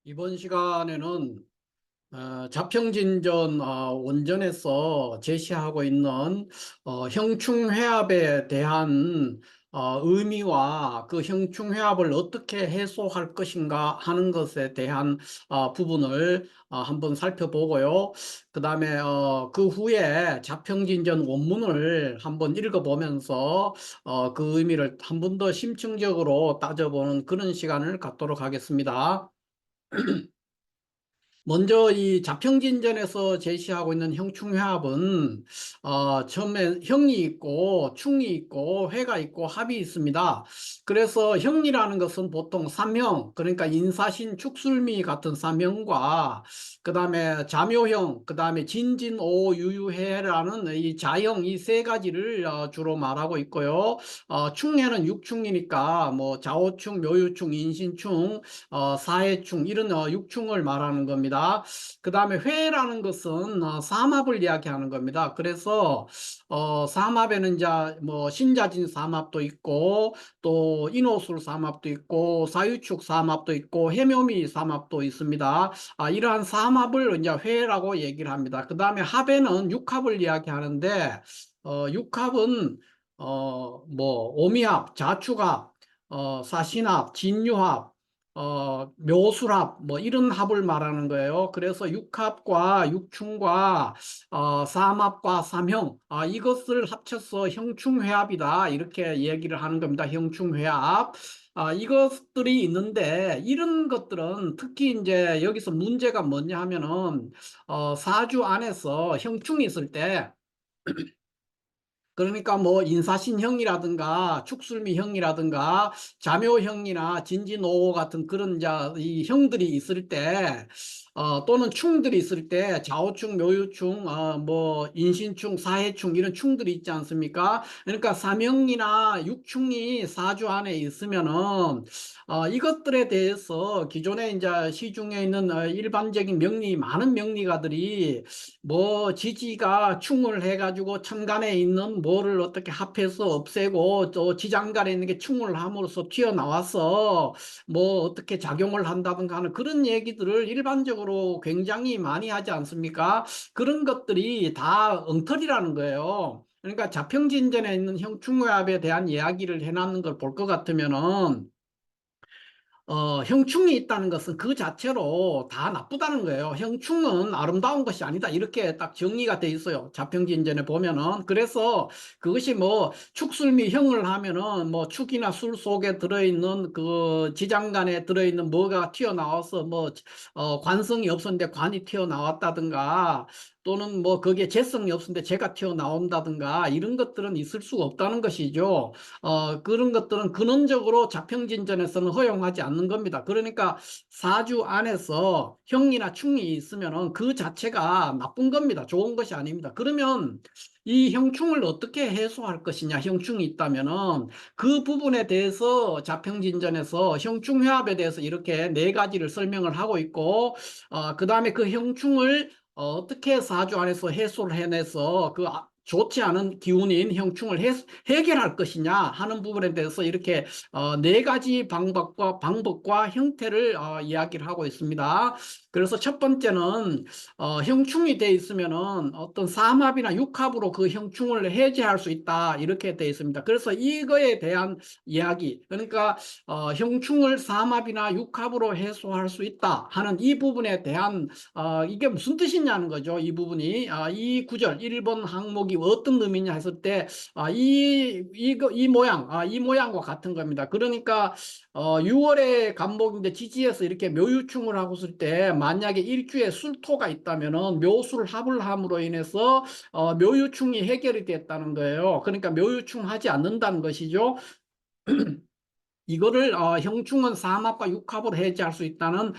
이번 시간에는 자평진전 원전에서 제시하고 있는 형충회합에 대한 의미와 그 형충회합을 어떻게 해소할 것인가 하는 것에 대한 부분을 한번 살펴보고요. 그 다음에 그 후에 자평진전 원문을 한번 읽어보면서 그 의미를 한 번 더 심층적으로 따져보는 그런 시간을 갖도록 하겠습니다. 먼저 이 자평진전에서 제시하고 있는 형충회합은 처음에 형이 있고 충이 있고 회가 있고 합이 있습니다. 그래서 형이라는 것은 보통 삼형, 그러니까 인사신 축술미 같은 삼형과 그 다음에 자묘형, 그 다음에 진진오유유해라는 이 자형, 이 세 가지를 주로 말하고 있고요. 충해는 육충이니까 뭐 자오충, 묘유충, 인신충, 사해충 이런 육충을 말하는 겁니다. 그 다음에 회라는 것은 삼합을 이야기하는 겁니다. 그래서 삼합에는 이제 뭐 신자진 삼합도 있고 또 인호술 삼합도 있고 사유축 삼합도 있고 해묘미 삼합도 있습니다. 이러한 삼합을 이제 회라고 얘기를 합니다. 그 다음에 합에는 육합을 이야기하는데 육합은 뭐 오미합, 자축합, 사신합, 진유합, 묘술합, 뭐 이런 합을 말하는 거예요. 그래서 육합과 육충과 삼합과 삼형, 이것을 합쳐서 형충회합이다. 이렇게 얘기를 하는 겁니다. 형충회합. 이것들이 있는데 이런 것들은 특히 이제 여기서 문제가 뭐냐 하면은 사주 안에서 형충이 있을 때 그러니까 뭐 인사신형이라든가 축술미형이라든가 자묘형이나 진지노 같은 그런 이 형들이 있을 때 또는 충들이 있을 때 좌우충, 묘유충, 뭐 인신충, 사해충 이런 충들이 있지 않습니까? 그러니까 삼형이나 육충이 사주 안에 있으면은 이것들에 대해서 기존에 이제 시중에 있는 일반적인 명리 많은 명리가들이 뭐 지지가 충을 해가지고 천간에 있는 뭐를 어떻게 합해서 없애고 또 지장간에 있는 게 충을 함으로써 튀어나와서 뭐 어떻게 작용을 한다든가 하는 그런 얘기들을 일반적으로 굉장히 많이 하지 않습니까? 그런 것들이 다 엉터리라는 거예요. 그러니까 자평진전에 있는 형충회합에 대한 이야기를 해놨는 걸 볼 것 같으면은 형충이 있다는 것은 그 자체로 다 나쁘다는 거예요. 형충은 아름다운 것이 아니다. 이렇게 딱 정리가 돼 있어요. 자평진전에 보면은. 그래서 그것이 뭐 축술미 형을 하면은 뭐 축이나 술 속에 들어있는 그 지장간에 들어있는 뭐가 튀어나와서 뭐 관성이 없었는데 관이 튀어나왔다든가 또는 뭐 거기에 재성이 없었는데 재가 튀어나온다든가 이런 것들은 있을 수가 없다는 것이죠. 그런 것들은 근원적으로 자평진전에서는 허용하지 않는 겁니다. 그러니까 사주 안에서 형이나 충이 있으면은 그 자체가 나쁜 겁니다. 좋은 것이 아닙니다. 그러면 이 형충을 어떻게 해소할 것이냐, 형충이 있다면은 그 부분에 대해서 자평진전에서 형충회합에 대해서 이렇게 네 가지를 설명을 하고 있고, 그 다음에 그 형충을 어떻게 사주 안에서 해소를 해내서 그 좋지 않은 기운인 형충을 해결할 것이냐 하는 부분에 대해서 이렇게 네 가지 방법과 형태를 이야기를 하고 있습니다. 그래서 첫 번째는 형충이 돼 있으면은 어떤 삼합이나 육합으로 그 형충을 해제할 수 있다 이렇게 돼 있습니다. 그래서 이거에 대한 이야기, 그러니까 형충을 삼합이나 육합으로 해소할 수 있다 하는 이 부분에 대한 이게 무슨 뜻이냐는 거죠. 이 부분이 이 구절 1번 항목이 어떤 의미냐 했을 때 이 모양 이 모양과 같은 겁니다. 그러니까 6월의 간목인데 지지에서 이렇게 묘유충을 하고 있을 때 만약에 일주에 술토가 있다면은 묘술 합을 함으로 인해서 묘유충이 해결이 됐다는 거예요. 그러니까 묘유충 하지 않는다는 것이죠. 이거를 형충은 삼합과 육합으로 해제할 수 있다는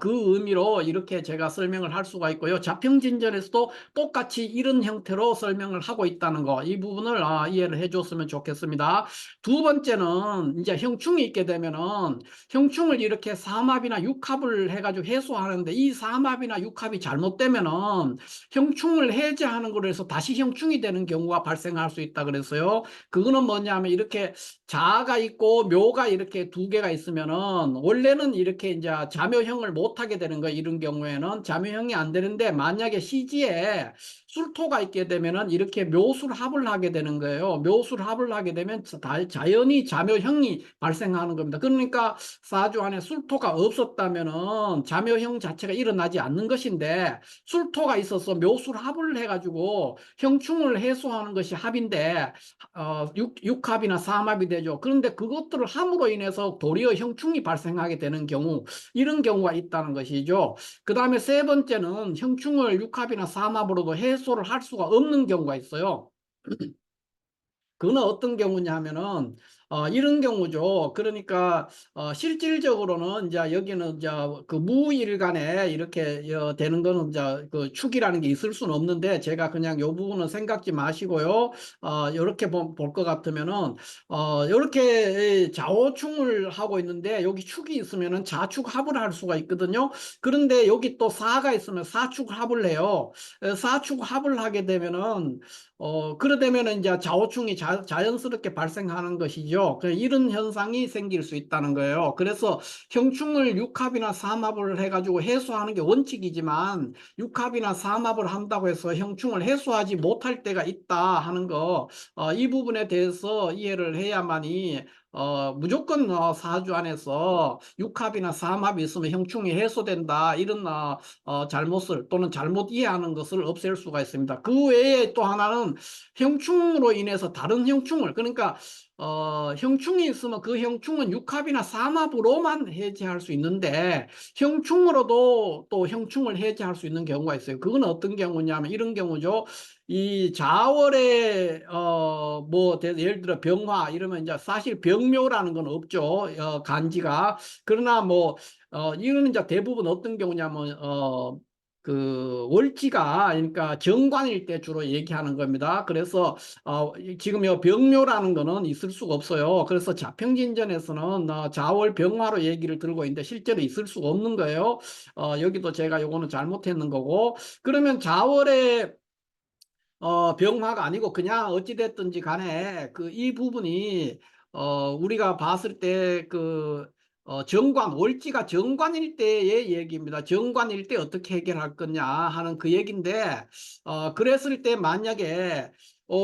그 의미로 이렇게 제가 설명을 할 수가 있고요. 자평진전에서도 똑같이 이런 형태로 설명을 하고 있다는 거, 이 부분을 이해를 해줬으면 좋겠습니다. 두 번째는 이제 형충이 있게 되면은 형충을 이렇게 삼합이나 육합을 해가지고 해소하는데 이 삼합이나 육합이 잘못되면은 형충을 해제하는 거로 해서 다시 형충이 되는 경우가 발생할 수 있다 그랬어요. 그거는 뭐냐면 이렇게 자가 있고 묘가 이렇게 두 개가 있으면은 원래는 이렇게 이제 자묘형을 못 하게 되는 거 이런 경우에는 자묘형이 안 되는데 만약에 시지에 술토가 있게 되면은 이렇게 묘술합을 하게 되는 거예요. 묘술합을 하게 되면 자연히 자묘형이 발생하는 겁니다. 그러니까 사주 안에 술토가 없었다면은 자묘형 자체가 일어나지 않는 것인데 술토가 있어서 묘술합을 해가지고 형충을 해소하는 것이 합인데 육합이나 삼합이 되죠. 그런데 그것들을 함으로 인해서 도리어 형충이 발생하게 되는 경우 이런 경우가 있다는 것이죠. 그 다음에 세 번째는 형충을 육합이나 삼합으로도 해소를 할 수가 없는 경우가 있어요. 그는 어떤 경우냐 하면은 이런 경우죠. 그러니까 실질적으로는 이제 여기는 이제 그 무일간에 이렇게 되는 거는 이제 그 축이라는 게 있을 수는 없는데 제가 그냥 요 부분은 생각지 마시고요. 이렇게 볼 것 같으면은 이렇게 좌우충을 하고 있는데 여기 축이 있으면은 자축합을 할 수가 있거든요. 그런데 여기 또 사가 있으면 사축합을 해요. 사축합을 하게 되면은 그러되면 이제 좌우충이 자연스럽게 발생하는 것이죠. 이런 현상이 생길 수 있다는 거예요. 그래서 형충을 육합이나 삼합을 해가지고 해소하는 게 원칙이지만 육합이나 삼합을 한다고 해서 형충을 해소하지 못할 때가 있다 하는 거, 이 부분에 대해서 이해를 해야만이 무조건 사주 안에서 육합이나 삼합이 있으면 형충이 해소된다 이런 잘못을 또는 잘못 이해하는 것을 없앨 수가 있습니다. 그 외에 또 하나는 형충으로 인해서 다른 형충을 그러니까 형충이 있으면 그 형충은 육합이나 삼합으로만 해제할 수 있는데 형충으로도 또 형충을 해제할 수 있는 경우가 있어요. 그건 어떤 경우냐면 이런 경우죠. 이 자월에 뭐 예를 들어 병화 이러면 이제 사실 병묘라는 건 없죠. 간지가. 그러나 뭐 이거는 이제 대부분 어떤 경우냐면 그 월지가 그러니까 정관일 때 주로 얘기하는 겁니다. 그래서 지금 이 병묘라는 거는 있을 수가 없어요. 그래서 자평진전에서는 자월 병화로 얘기를 들고 있는데 실제로 있을 수가 없는 거예요. 여기도 제가 요거는 잘못했는 거고 그러면 자월에 병화가 아니고 그냥 어찌됐든지 간에 그 이 부분이 우리가 봤을 때 그 정관 월지가 정관일 때의 얘기입니다. 정관일 때 어떻게 해결할 거냐 하는 그 얘기인데 그랬을 때 만약에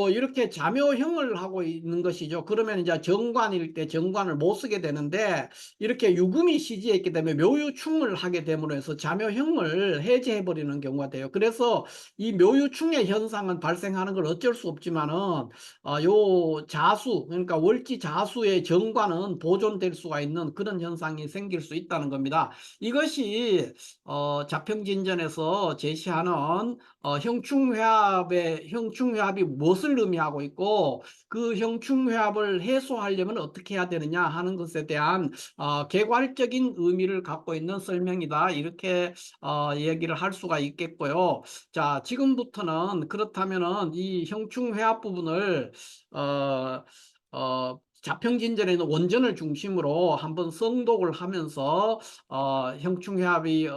이렇게 자묘형을 하고 있는 것이죠. 그러면 이제 정관일 때 정관을 못 쓰게 되는데 이렇게 유금이 시지에 있기 때문에 묘유충을 하게 됨으로 해서 자묘형을 해제해 버리는 경우가 돼요. 그래서 이 묘유충의 현상은 발생하는 걸 어쩔 수 없지만은 요 자수 그러니까 월지 자수의 정관은 보존될 수가 있는 그런 현상이 생길 수 있다는 겁니다. 이것이 자평진전에서 제시하는 형충회합이 무엇을 의미하고 있고 그 형충회합을 해소하려면 어떻게 해야 되느냐 하는 것에 대한 개괄적인 의미를 갖고 있는 설명이다 이렇게 얘기를 할 수가 있겠고요. 자, 지금부터는 그렇다면은 이 형충회합 부분을 자평진전에는 원전을 중심으로 한번 성독을 하면서 형충회합이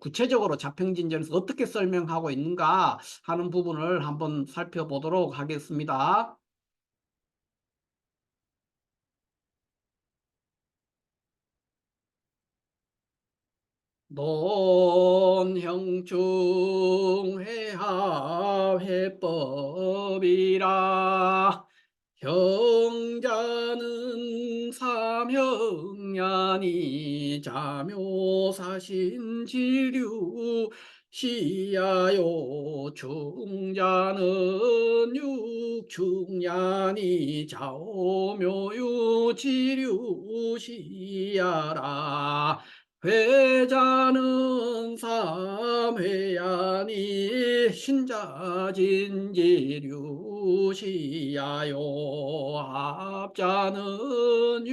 구체적으로 자평진전에서 어떻게 설명하고 있는가 하는 부분을 한번 살펴보도록 하겠습니다. 논형충회합해법이라 형자는 삼형냐니 자묘사신지류 시야요 중자는 육충냐니 자오묘유지류 시야라 회자는 삼회야니 신자진지류시야요 합자는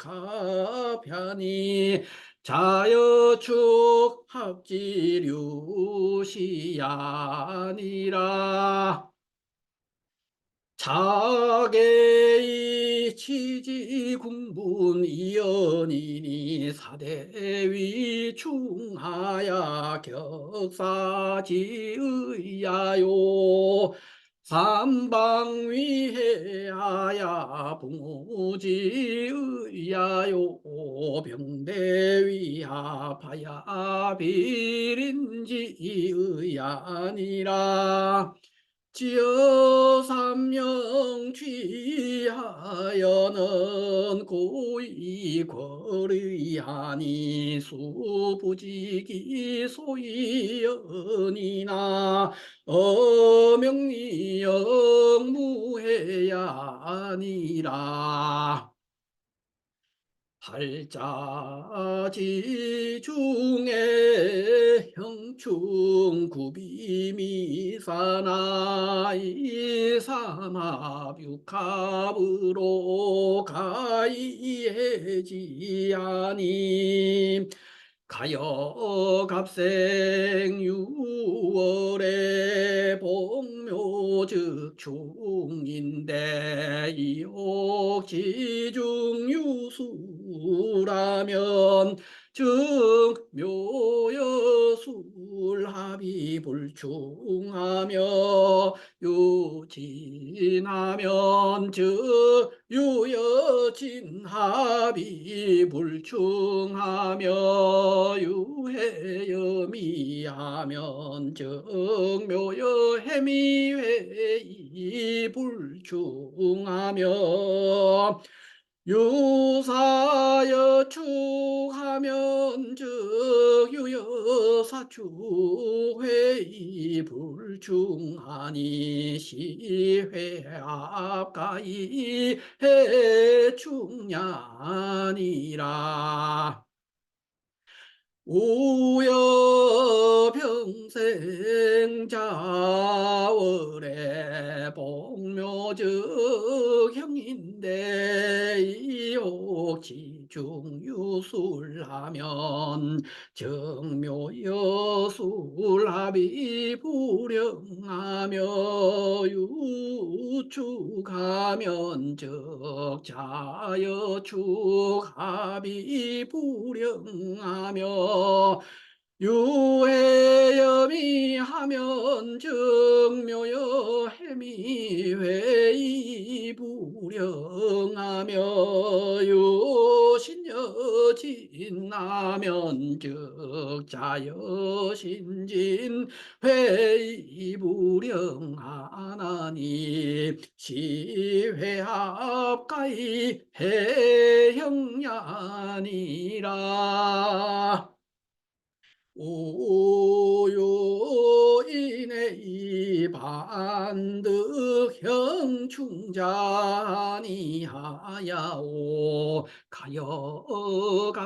육합하니 자여축 합지류시야니라 자계의 치지군분 이연이니 사대위 충하야 격사지의야요 삼방위해야 붕오지의야요 병대위하파야 비린지의야니라 지어 삼명취하여는 고이 거리하니 수부지기 소이연이나 어명리영무해야 아니라 팔자지 중에 형충 구비미사나 이삼합육합으로 가이해지하니 가여 갑생 6월에 복묘즉 중인데 이옥지중유수라면 즉묘여술합이 불충하며 유진하면 즉 유여진합이 불충하며 유해여미하면 즉 묘여해미회이 불충하며 유사여축하면 즉 유여사축회의 불충하니 시회합가이 해충냐니라 우여병생자월에 복묘즉 형인데 이옥지중유술하면 정묘여술합이 불영하며 유축하면 즉 자여축합이 불영하며 유해염이하면 즉묘여 해미회의 불영하며 유신여진하면 즉 자여신진 회의 불영하나니 시회합가이 해형야니라 오요인의 반득형충자니하야오 가여갑생자월에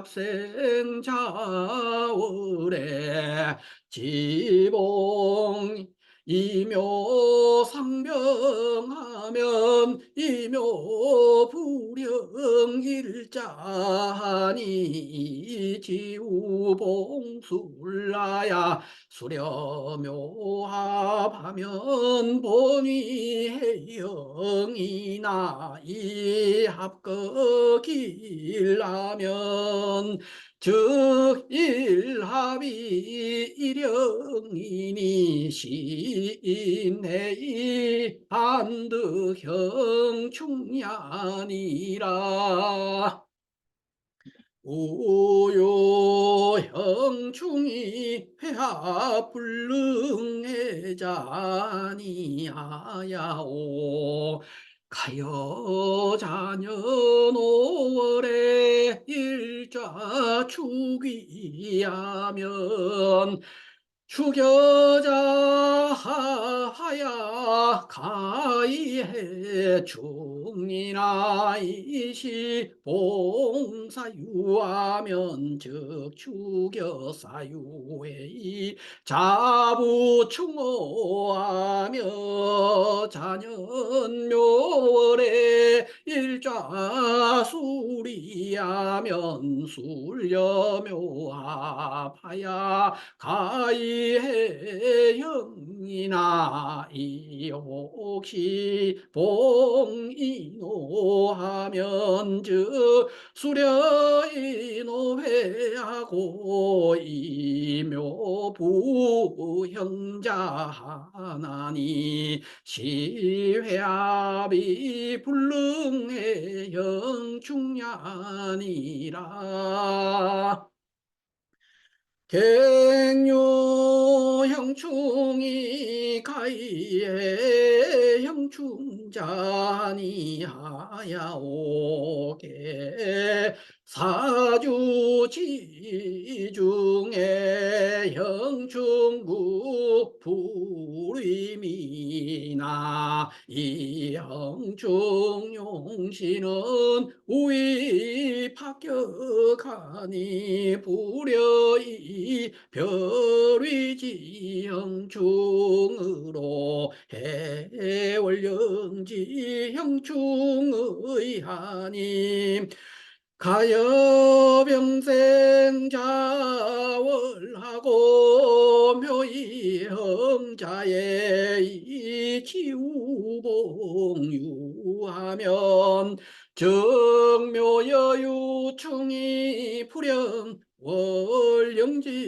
지봉 이묘상병하면 이묘불영일자니 지우봉술라야 수려묘합하면 본위해영이나 이합거길라면 즉 일합이 일영이니 시인내이 반득형 충야니라 오요형충이 회합불능해자니하야오 가여자년 5월에 일좌축이하면 축여자하야 가이해 중이나 이시 봉사유하면 즉 축여사유의 자부충호하며 자년묘월에 일좌술이하면 술여묘합하야 가이해영이나 이혹시 봉이노하면 즉 수려이노회 하고 이묘 부형자하나니 시회합이 불능해 영충냐니라. 객요 형충이 가이에 형충자니 하야오게 사주지중에 형충국 불임이나 이 형충용신은 우위 합격하니 불여이 별위지 형충으로 해월령지 형충의 하님 가여병생 자월하고 묘이형자의 이치우봉유하면 정묘여유충이 불영 월령지관하며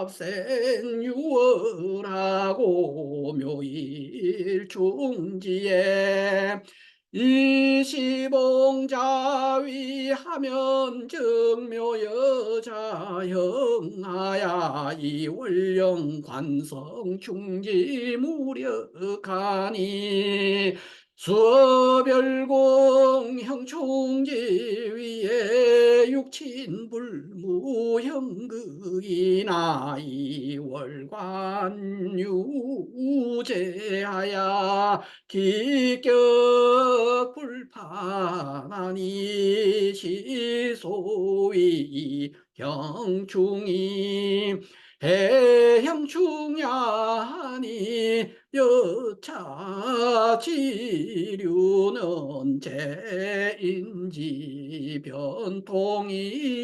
값센 유월하고 묘일충지에 일시봉자위하면 정묘여자형하야 이월령 관성충지 무력하니 수별공 형충지 위에 육친불무형극이나 이월관유제하야 기격 불판하니 시소위 형충이 해형충야하니 여차 지류는 제인지 변통이니라.